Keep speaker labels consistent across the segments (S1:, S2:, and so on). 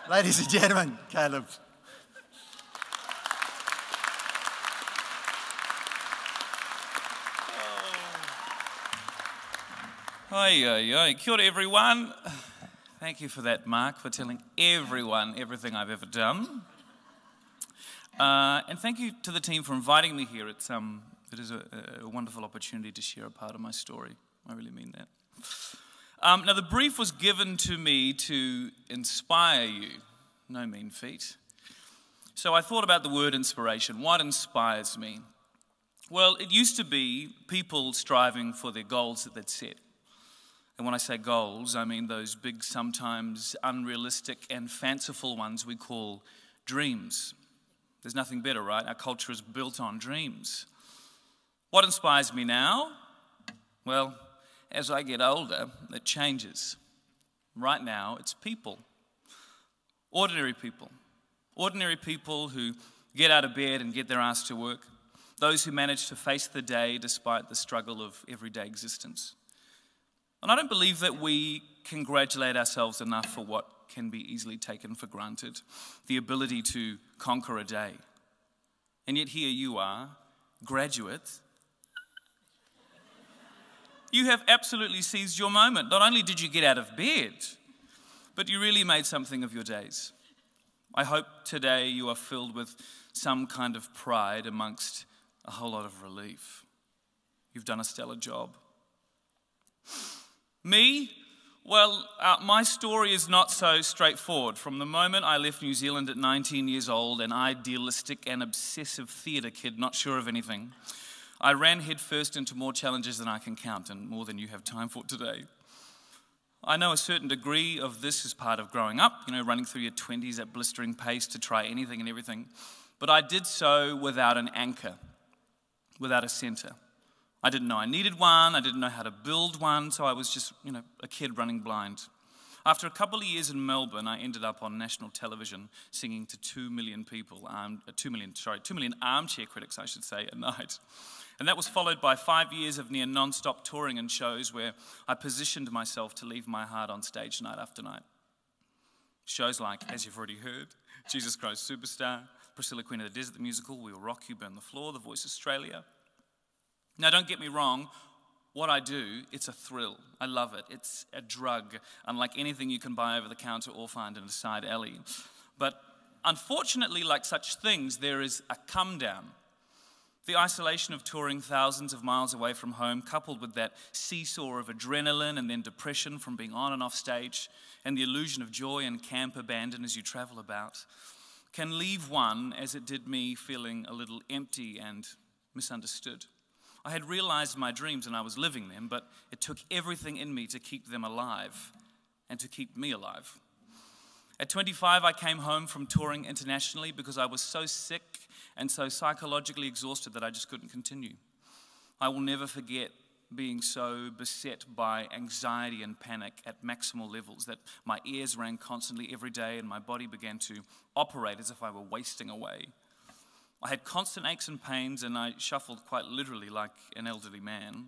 S1: Ladies and gentlemen, Caleb.
S2: Hi, kia ora everyone. Thank you for that, Mark, for telling everyone everything I've ever done. And thank you to the team for inviting me here. It is a wonderful opportunity to share a part of my story. I really mean that. Now, the brief was given to me to inspire you. No mean feat. So I thought about the word inspiration. What inspires me? Well, it used to be people striving for their goals that they'd set. And when I say goals, I mean those big, sometimes unrealistic and fanciful ones we call dreams. There's nothing better, right? Our culture is built on dreams. What inspires me now? Well, as I get older, it changes. Right now, it's people. Ordinary people. Ordinary people who get out of bed and get their ass to work. Those who manage to face the day despite the struggle of everyday existence. And I don't believe that we congratulate ourselves enough for what can be easily taken for granted, the ability to conquer a day. And yet here you are, graduate. You have absolutely seized your moment. Not only did you get out of bed, but you really made something of your days. I hope today you are filled with some kind of pride amongst a whole lot of relief. You've done a stellar job. Me? Well, my story is not so straightforward. From the moment I left New Zealand at 19 years old, an idealistic and obsessive theatre kid, not sure of anything, I ran headfirst into more challenges than I can count, and more than you have time for today. I know a certain degree of this is part of growing up, running through your 20s at blistering pace to try anything and everything. But I did so without an anchor, without a centre. I didn't know I needed one, I didn't know how to build one, so I was just, a kid running blind. After a couple of years in Melbourne, I ended up on national television singing to 2 million people, 2 million armchair critics, I should say, a night. And that was followed by 5 years of near non-stop touring and shows where I positioned myself to leave my heart on stage night after night. Shows like, as you've already heard, Jesus Christ Superstar, Priscilla Queen of the Desert, the musical, We Will Rock You, Burn the Floor, The Voice Australia. Now, don't get me wrong, what I do, it's a thrill. I love it. It's a drug, unlike anything you can buy over the counter or find in a side alley. But unfortunately, like such things, there is a come down. The isolation of touring thousands of miles away from home, coupled with that seesaw of adrenaline and then depression from being on and off stage, and the illusion of joy and camp abandon as you travel about, can leave one, as it did me, feeling a little empty and misunderstood. I had realized my dreams and I was living them, but it took everything in me to keep them alive and to keep me alive. At 25, I came home from touring internationally because I was so sick and so psychologically exhausted that I just couldn't continue. I will never forget being so beset by anxiety and panic at maximal levels that my ears rang constantly every day and my body began to operate as if I were wasting away. I had constant aches and pains, and I shuffled quite literally like an elderly man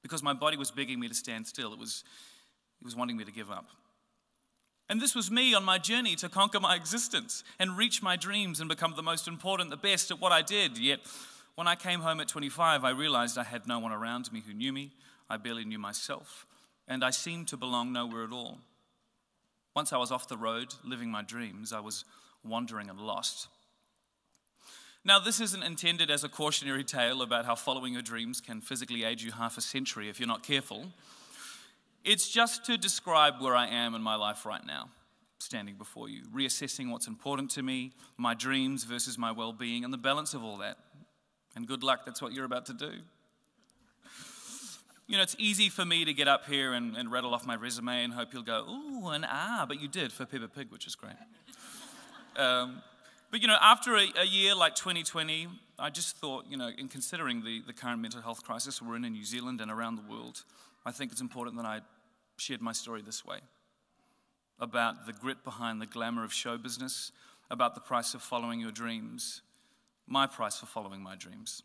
S2: because my body was begging me to stand still. It was wanting me to give up. And this was me on my journey to conquer my existence and reach my dreams and become the most important, the best at what I did. Yet, when I came home at 25, I realized I had no one around me who knew me. I barely knew myself, and I seemed to belong nowhere at all. Once I was off the road, living my dreams, I was wandering and lost. Now, this isn't intended as a cautionary tale about how following your dreams can physically age you half a century if you're not careful. It's just to describe where I am in my life right now, standing before you, reassessing what's important to me, my dreams versus my well-being, and the balance of all that. And good luck, that's what you're about to do. It's easy for me to get up here and rattle off my resume and hope you'll go, ooh, an R, but you did for Peppa Pig, which is great. But after a year like 2020, I just thought, in considering the current mental health crisis we're in New Zealand and around the world, I think it's important that I shared my story this way. About the grit behind the glamour of show business, about the price of following your dreams, my price for following my dreams.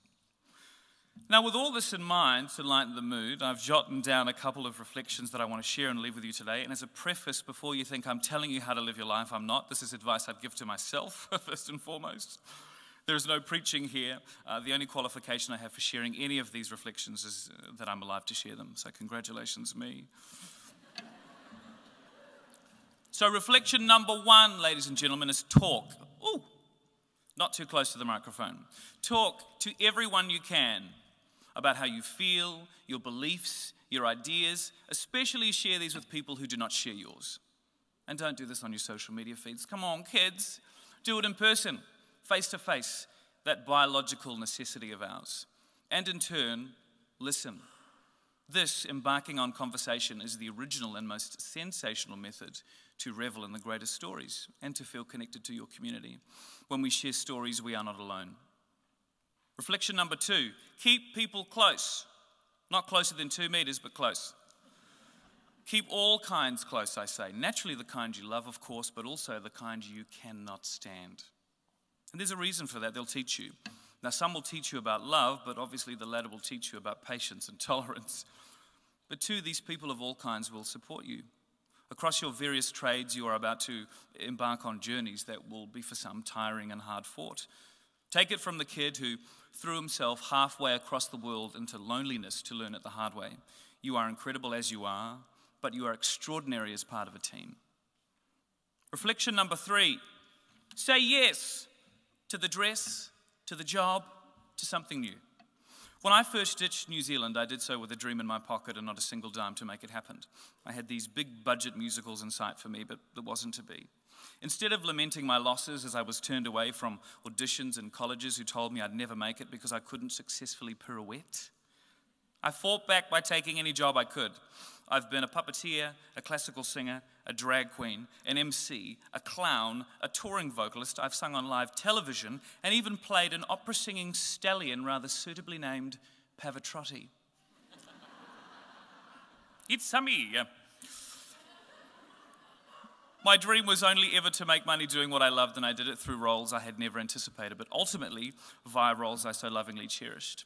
S2: Now, with all this in mind, to lighten the mood, I've jotted down a couple of reflections that I want to share and leave with you today. And as a preface, before you think I'm telling you how to live your life, I'm not. This is advice I'd give to myself, first and foremost. There is no preaching here. The only qualification I have for sharing any of these reflections is that I'm alive to share them. So congratulations, me. So reflection number 1, ladies and gentlemen, is talk. Ooh, not too close to the microphone. Talk to everyone you can about how you feel, your beliefs, your ideas, especially share these with people who do not share yours. And don't do this on your social media feeds. Come on, kids, do it in person, face to face, that biological necessity of ours. And in turn, listen. This, embarking on conversation, is the original and most sensational method to revel in the greatest stories and to feel connected to your community. When we share stories, we are not alone. Reflection number 2, keep people close. Not closer than 2 meters, but close. Keep all kinds close, I say. Naturally the kind you love, of course, but also the kind you cannot stand. And there's a reason for that. They'll teach you. Now, some will teach you about love, but obviously the latter will teach you about patience and tolerance. But 2, these people of all kinds will support you. Across your various trades, you are about to embark on journeys that will be for some tiring and hard fought. Take it from the kid who threw himself halfway across the world into loneliness to learn it the hard way. You are incredible as you are, but you are extraordinary as part of a team. Reflection number 3, say yes to the dress, to the job, to something new. When I first ditched New Zealand, I did so with a dream in my pocket and not a single dime to make it happen. I had these big budget musicals in sight for me, but it wasn't to be. Instead of lamenting my losses as I was turned away from auditions and colleges who told me I'd never make it because I couldn't successfully pirouette, I fought back by taking any job I could. I've been a puppeteer, a classical singer, a drag queen, an MC, a clown, a touring vocalist. I've sung on live television and even played an opera-singing stallion rather suitably named Pavarotti. It's me. My dream was only ever to make money doing what I loved, and I did it through roles I had never anticipated, but ultimately via roles I so lovingly cherished.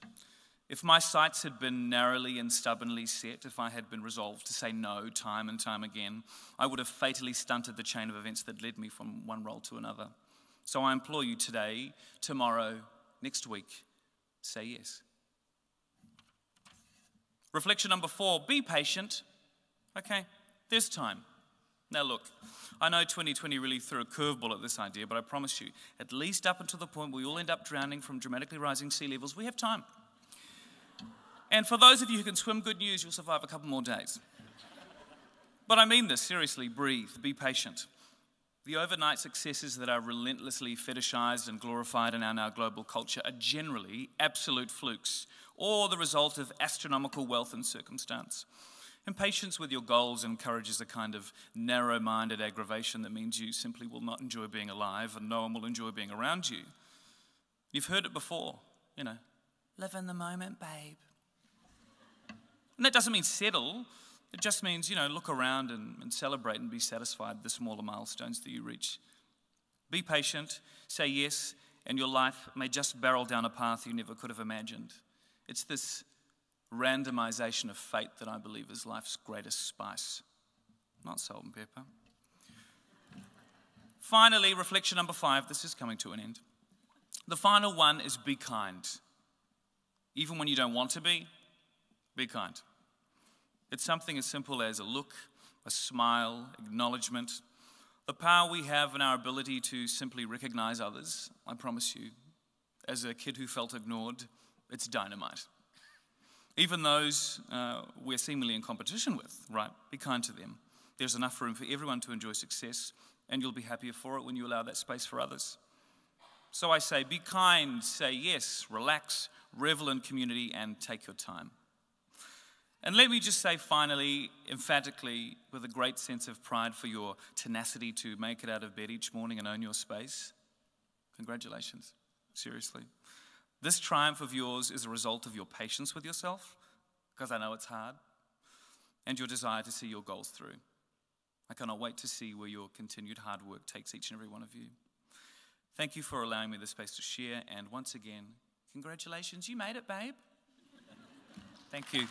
S2: If my sights had been narrowly and stubbornly set, if I had been resolved to say no time and time again, I would have fatally stunted the chain of events that led me from one role to another. So I implore you today, tomorrow, next week, say yes. Reflection number 4, be patient. Okay, there's time. Now look, I know 2020 really threw a curveball at this idea, but I promise you, at least up until the point where we all end up drowning from dramatically rising sea levels, we have time. And for those of you who can swim, good news, you'll survive a couple more days. But I mean this, seriously, breathe, be patient. The overnight successes that are relentlessly fetishized and glorified in our now global culture are generally absolute flukes or the result of astronomical wealth and circumstance. Impatience with your goals encourages a kind of narrow-minded aggravation that means you simply will not enjoy being alive and no one will enjoy being around you. You've heard it before, live in the moment, babe. And that doesn't mean settle. It just means, look around and celebrate and be satisfied with the smaller milestones that you reach. Be patient, say yes, and your life may just barrel down a path you never could have imagined. It's this randomization of fate that I believe is life's greatest spice, not salt and pepper. Finally, reflection number 5, this is coming to an end. The final one is be kind. Even when you don't want to be kind. It's something as simple as a look, a smile, acknowledgement. The power we have in our ability to simply recognize others, I promise you, as a kid who felt ignored, it's dynamite. Even those we're seemingly in competition with, right? Be kind to them. There's enough room for everyone to enjoy success, and you'll be happier for it when you allow that space for others. So I say, be kind, say yes, relax, revel in community, and take your time. And let me just say finally, emphatically, with a great sense of pride for your tenacity to make it out of bed each morning and own your space, congratulations, seriously. This triumph of yours is a result of your patience with yourself, because I know it's hard, and your desire to see your goals through. I cannot wait to see where your continued hard work takes each and every one of you. Thank you for allowing me the space to share, and once again, congratulations, you made it, babe. Thank you.